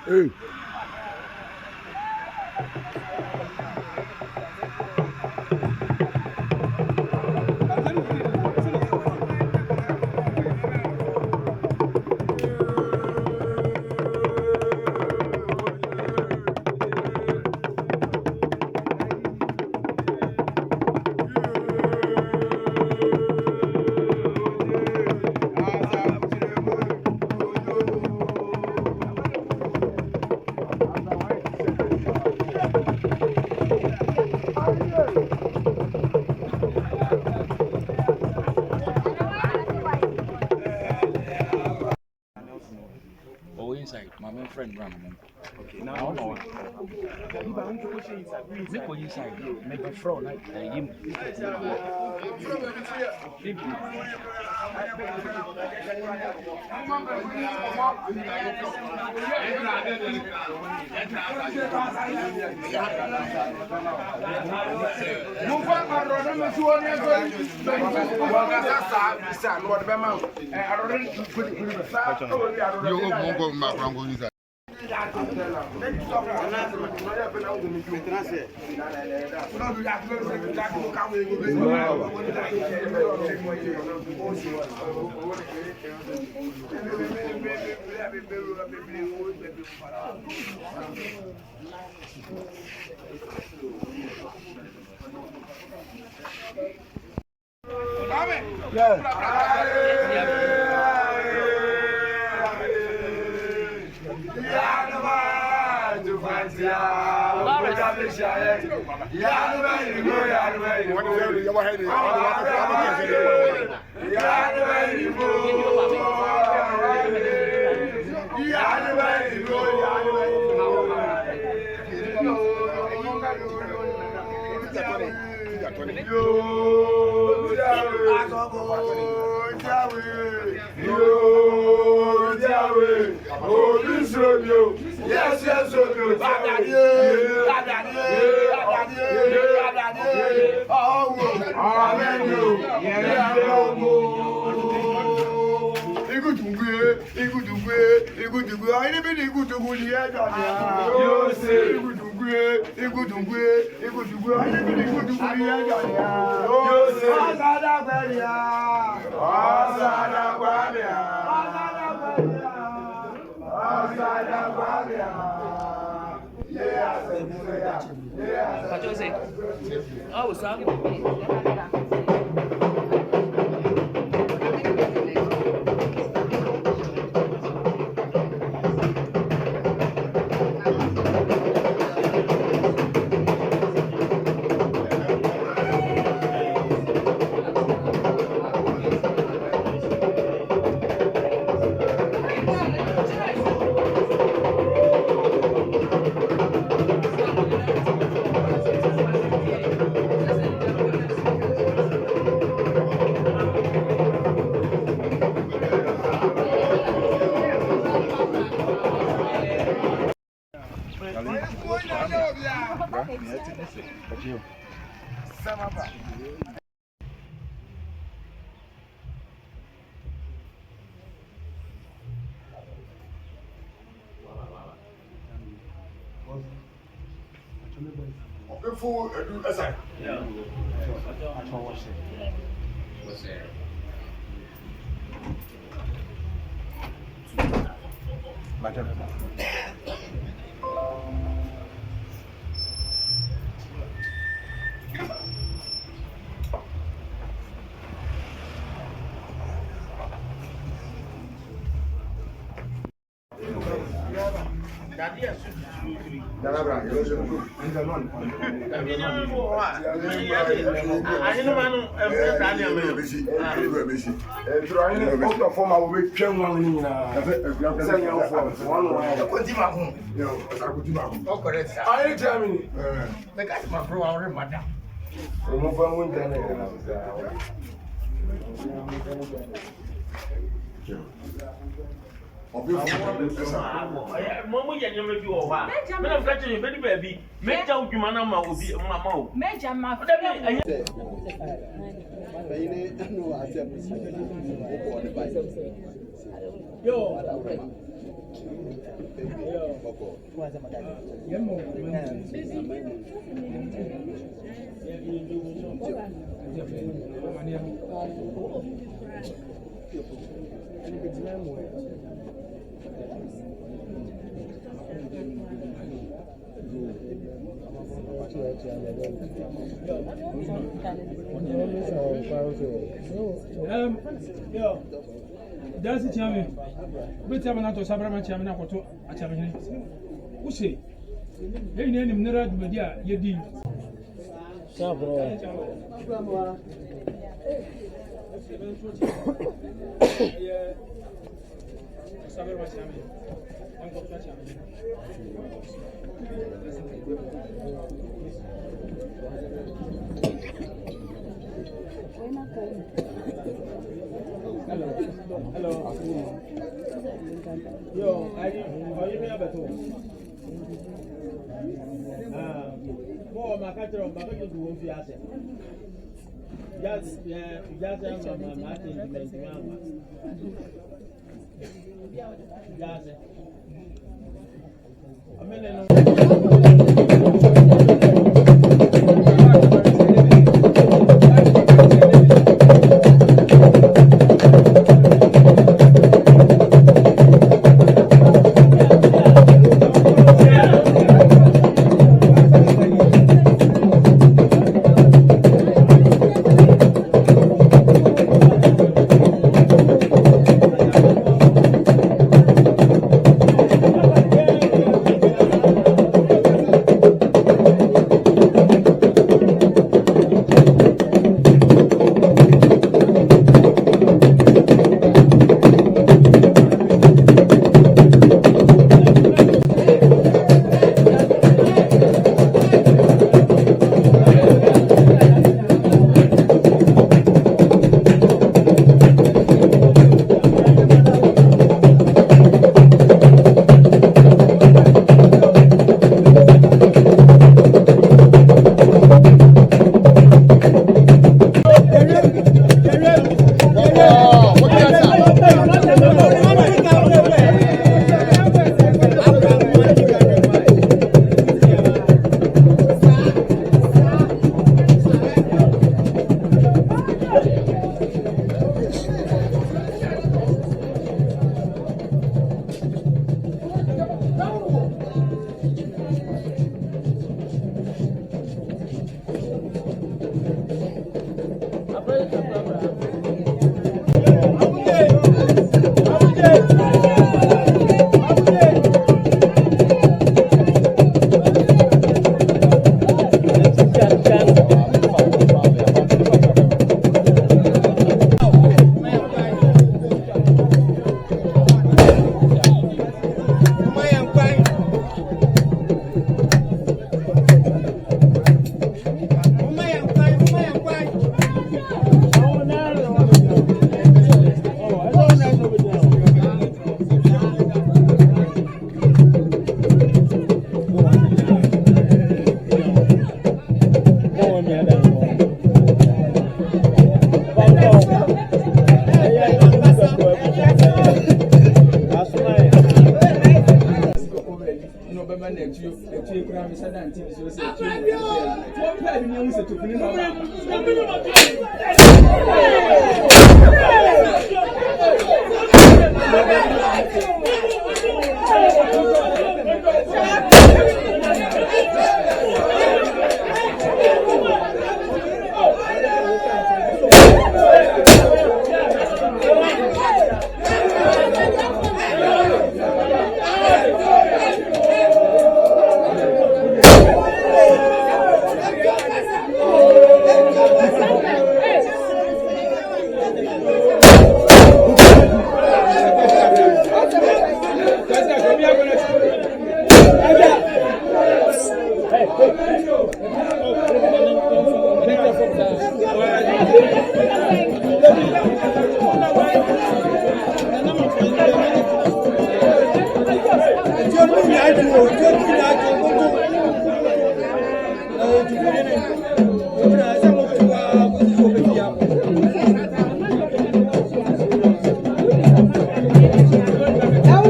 Hey. Inside, my main friend ran. Okay, now I don't know. Make one inside, make a fraud like him. Yes, yes, Before I do as I Mama, you may be over. I'm catching you, baby. Make out your man, Mamma. Major, my Yo, That's it, Chammy. But I'm not to Sabra Chamina Koto, a Chamini. Who say? They name him Nera Media, ye did. Sabra. Hello. Yo, I you me about more my catcher on back to do fiase. Just my Martin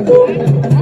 Thank you.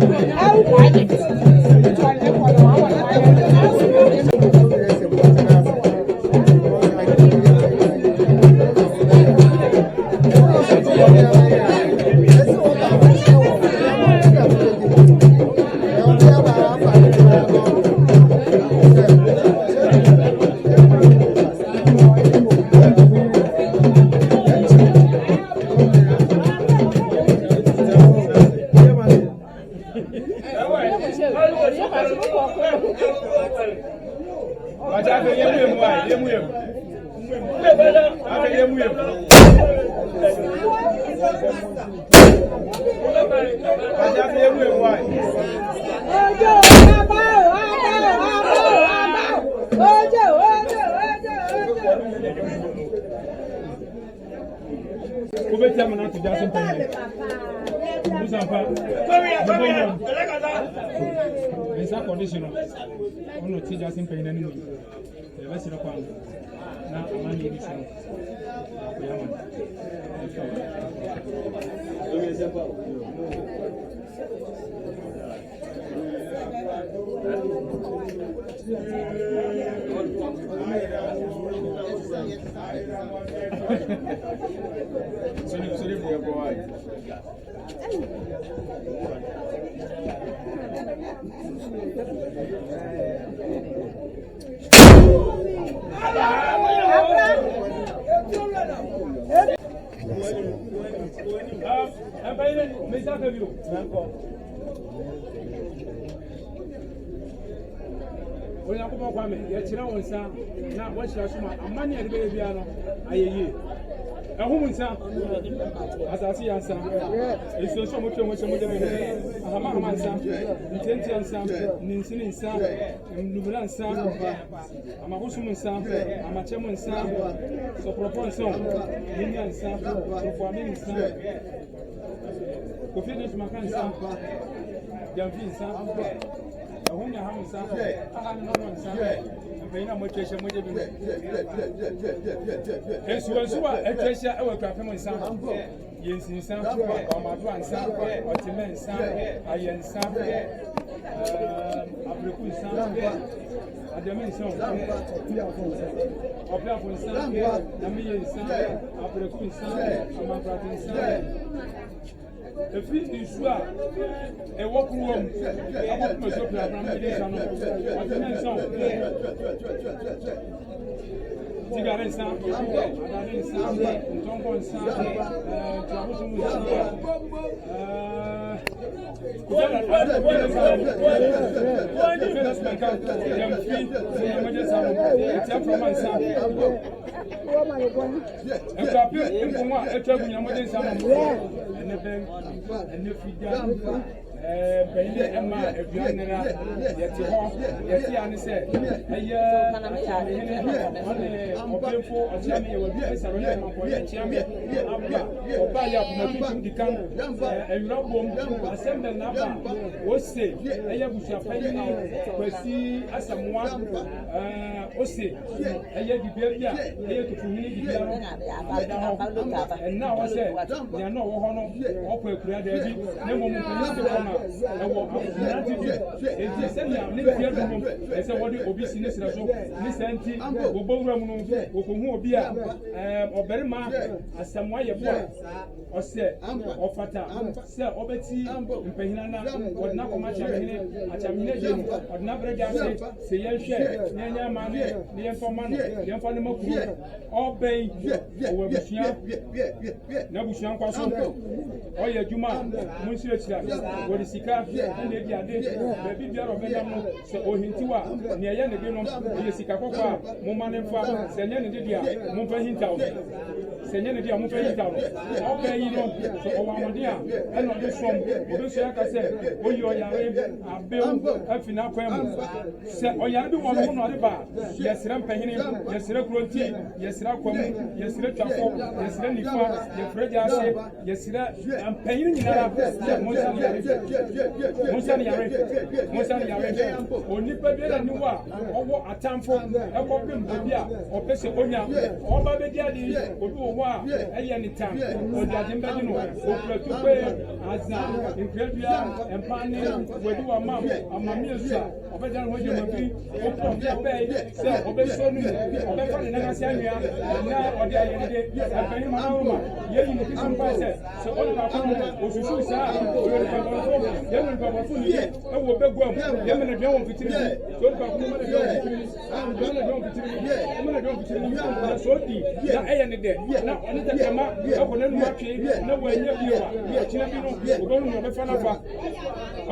na ɔne tɛtɛma ɛkɔ n'anum atwe na wɔanya bio a ɔkyena bi no ɔbɛnu na ɔbɛfa n'afa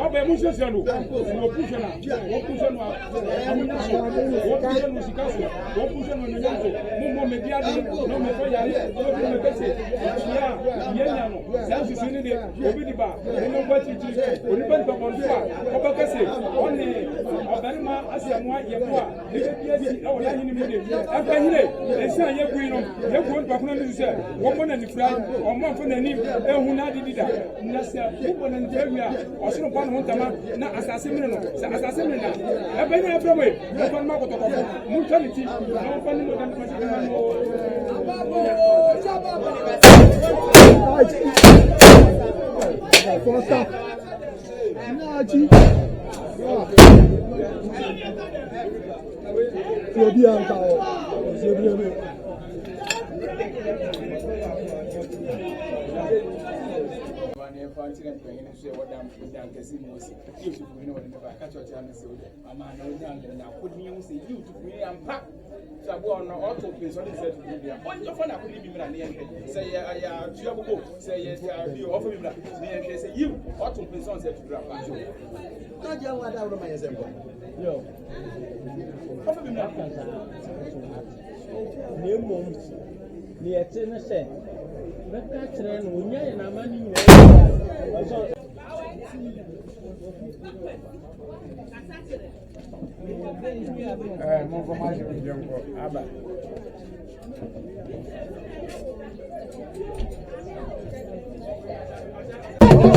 ɔbɛn mu nhyehyɛ no wɔpuhyɛ no wɔpuhyɛ no amunya so wɔpuhyɛ no sika so wɔpuhyɛ no n'anyam so mo mɛdi ade na ɔmɛfa yare ɔbɛbi mɛkɛse ɔkyea yɛnya no saa nsusu ne de obi di ba ɔmo nkɔ akyirikyiri onipa nipa bɔnfo a ɔbɛkɛse ɔne ɔbarima asiamoa yɛmo a ɛbɛbi adi ɛwɔ n'ahene mu de ɛmpanyine ɛsi a yɛgui no yɛguo nipakono no so sɛ wɔmmɔ n'anifura ɔmmɔ mfa n'anim ɛhu n'adedi da na sɛ wobɔ n'anifura wie a ɔsoro mpa ne ho ntama na asase mene no sɛ asase mene na ɛbɛnya ɛbrɛ mo mɔfa no ma akɔtɔkɔfo montwa ne ti na wɔmfa ne mɔda no mahyɛkama no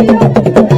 Hey!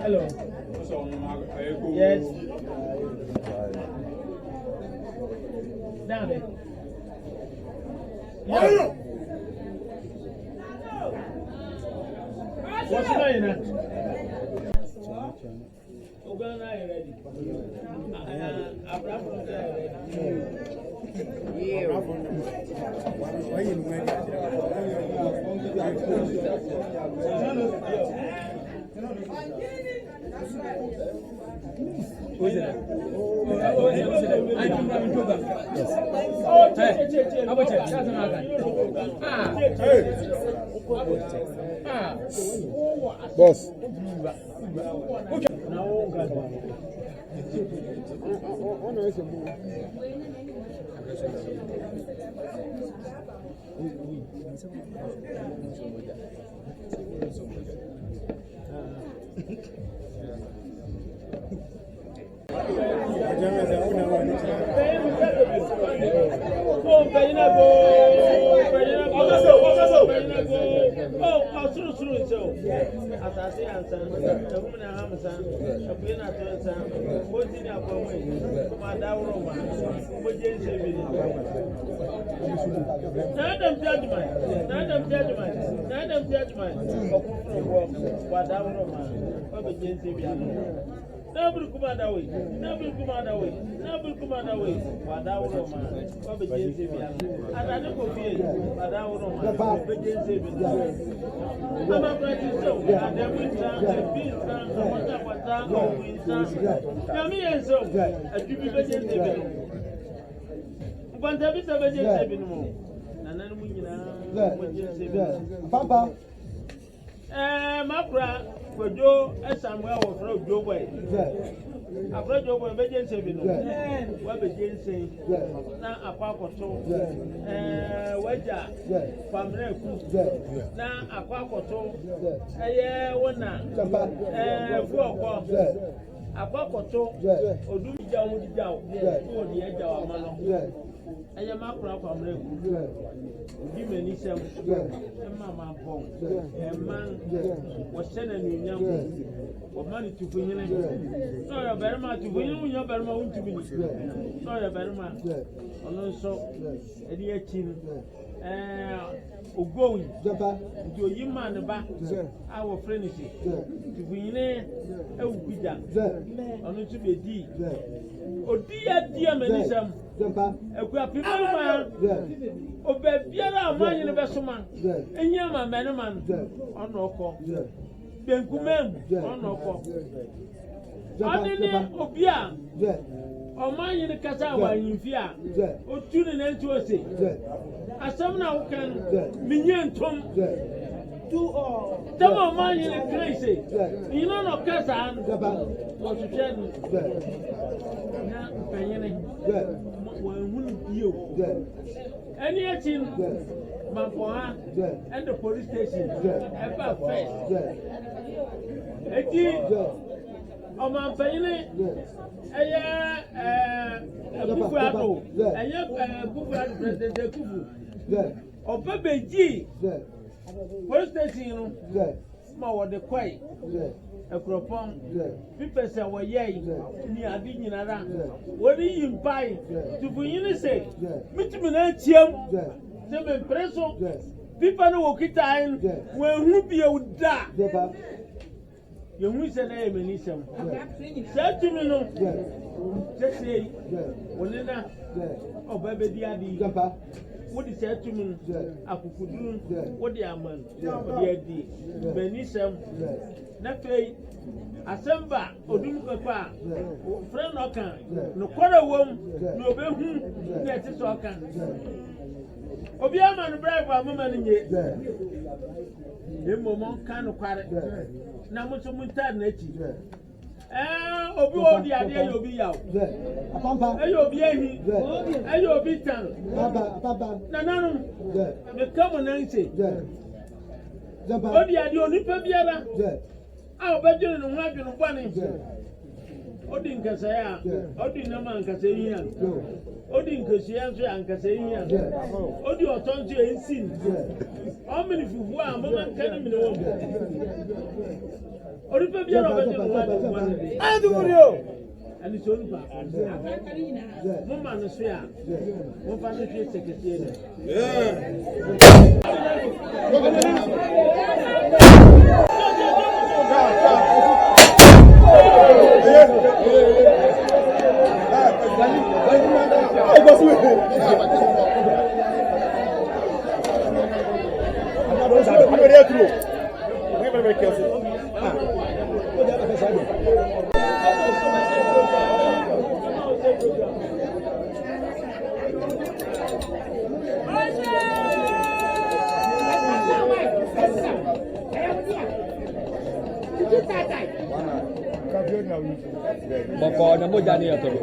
Hello. Yes. Down there. Yeah. What's your name? Uganda is ready. Abraham is ready. Who's it? Boss. Never come out away. Never come out away. Never come out away. What I would man. What a Jensi. And I never feel what I would man. What a Jensi. I'm a practice so. And then we stand and be stand. What that we stand. Now me and so. A tribute to Jensi. But there is a Jensi no more. And then we know. Papa. Mapra. Joe and Samuel will throw Joe away. After Joe will be Jensen, what be Jensen, now a papa so, Wedger, Family, now a papa so, a year one now, 4 o'clock, Abakoto odum jaw mu jaw o di jaw amano eye ma kura kwa mre ku di mani sem mama bon man wo sene ni nyam wo mani tufunyene so ya berma tufunyene unyo berma untumi ni so ya berma ono so edi achi ogowi nti oyima ne ba awo friends tufunyene ewukuja ono tu bedi odi adia mani sem ekwa people man obebiara amanyi ne besoma enyama mane man ono ko benkumem ono ko adini obia amanyi ne kasa wa yimfia otuni ne nti ose asam na wokan minyentom tama amanyi ne crazy ino no kasa an what you said na panyene wahunu bio any action Mampoha and the police station ever first eti o man panyene kufu ado kufu ado president kufu o bebeji police station no ma wo de kwai ekropon people say wo ye ni adi nyinara wori yimpai tufunyini say mitimi na chiam se me preso people no wo kitain we hu bia uda ye hu se na emenisem se tumi no se sei wonena obabedi adi wodi se tumi akukuduru wodi aman wodi adi benisem na fei asamba odum papa friend okan no kwara wom no obehu na etiso okan obi ama no bribe amama no nye emomo kan no kware na muso munta na echi obi odi ade obi yawo apampa obi ehi obi tan baba na nanu me kamo na nse odi ade onipa biara a obedwene no ho adwene bwane odi nkasa ya odi nama nkasa yi an odi nkasi ya so nkasa yi an odi otonso ensin o mini fufu a mama kan mi no odi pe biara obedwene no ho adwene bwane adurio ani so ni ba mama no so ya mo fa no hwe sekretary Boko na moja ni atoro.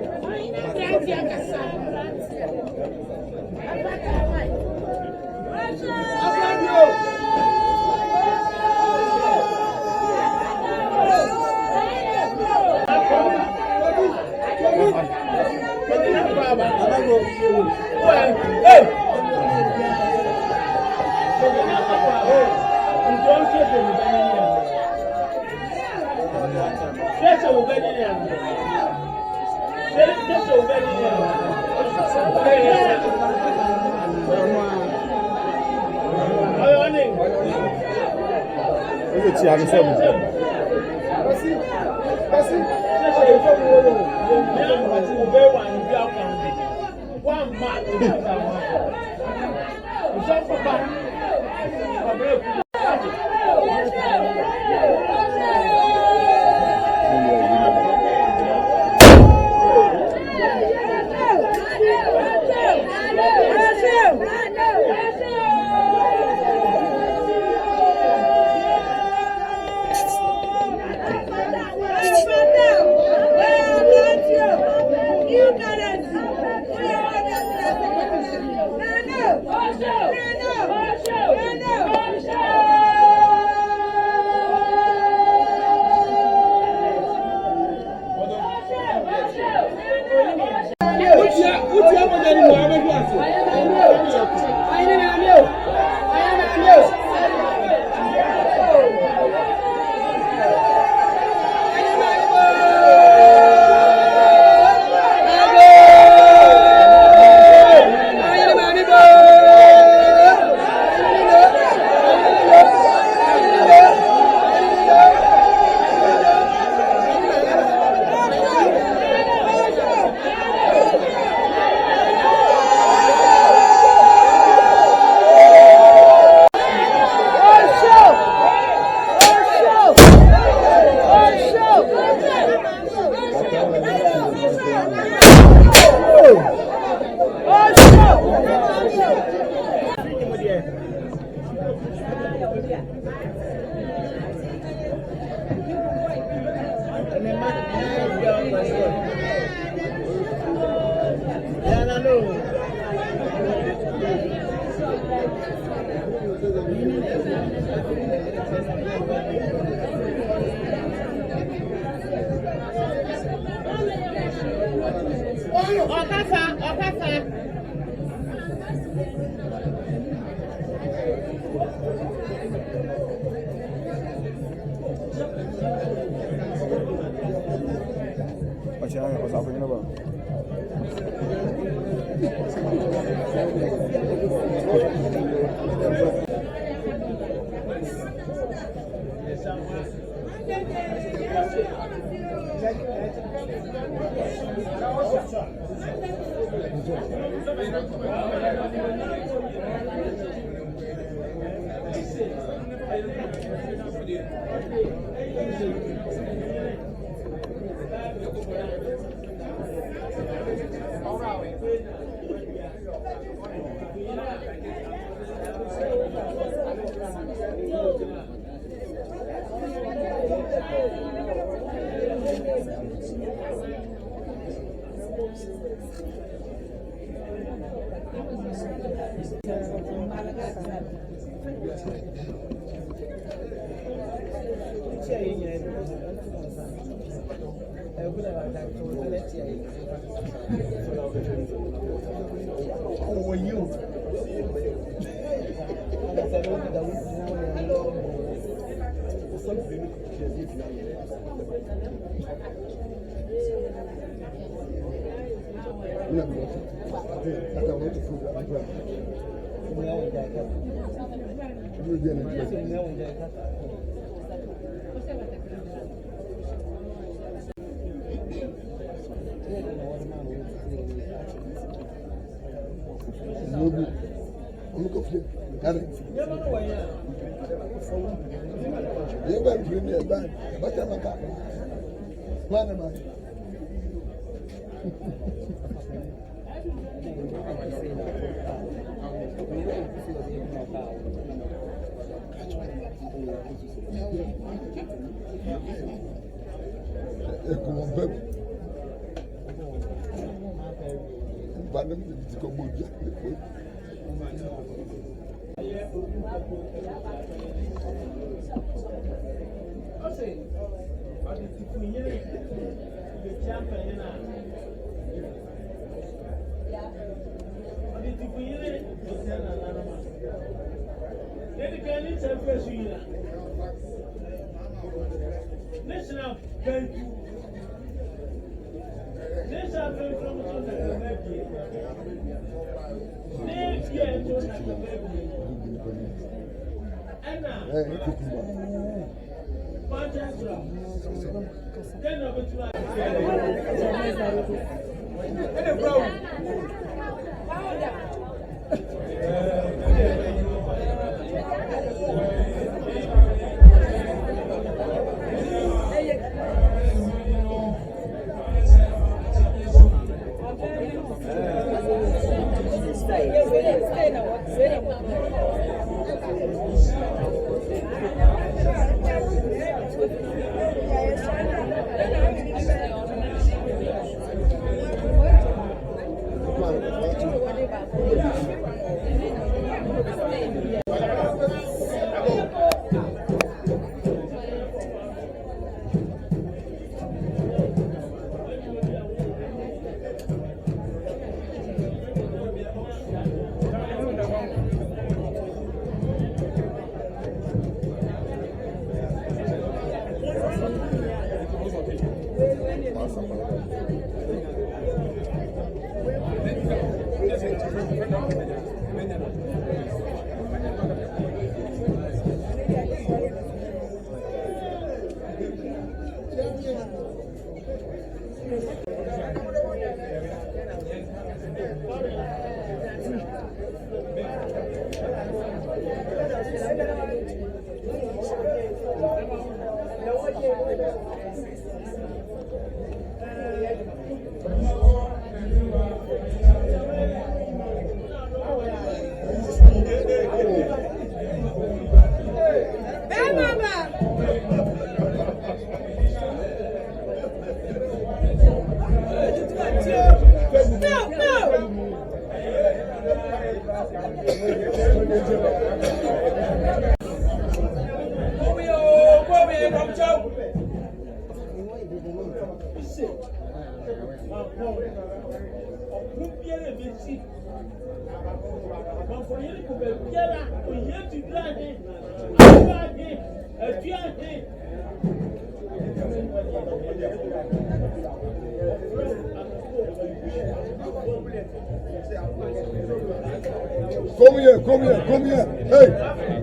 Come here, come here, come here. Hey,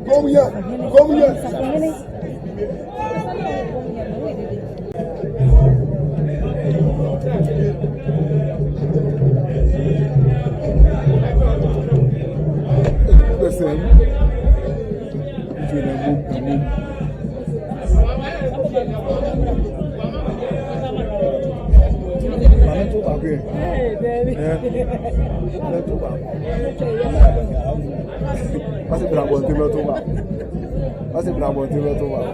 come here, come here. Listen, between them, hey, baby. Masih berapa tiba tu pak? Masih berapa tiba tu pak?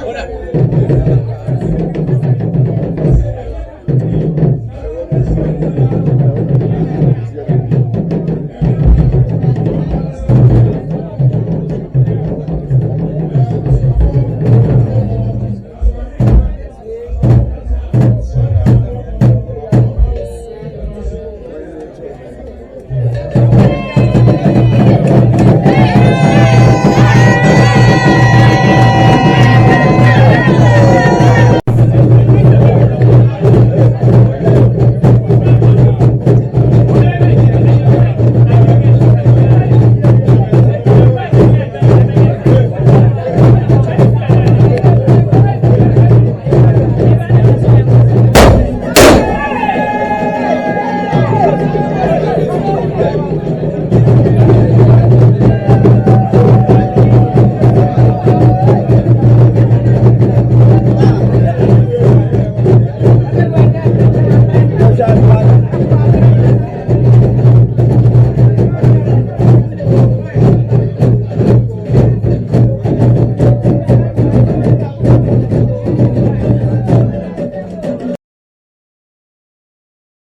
Hola.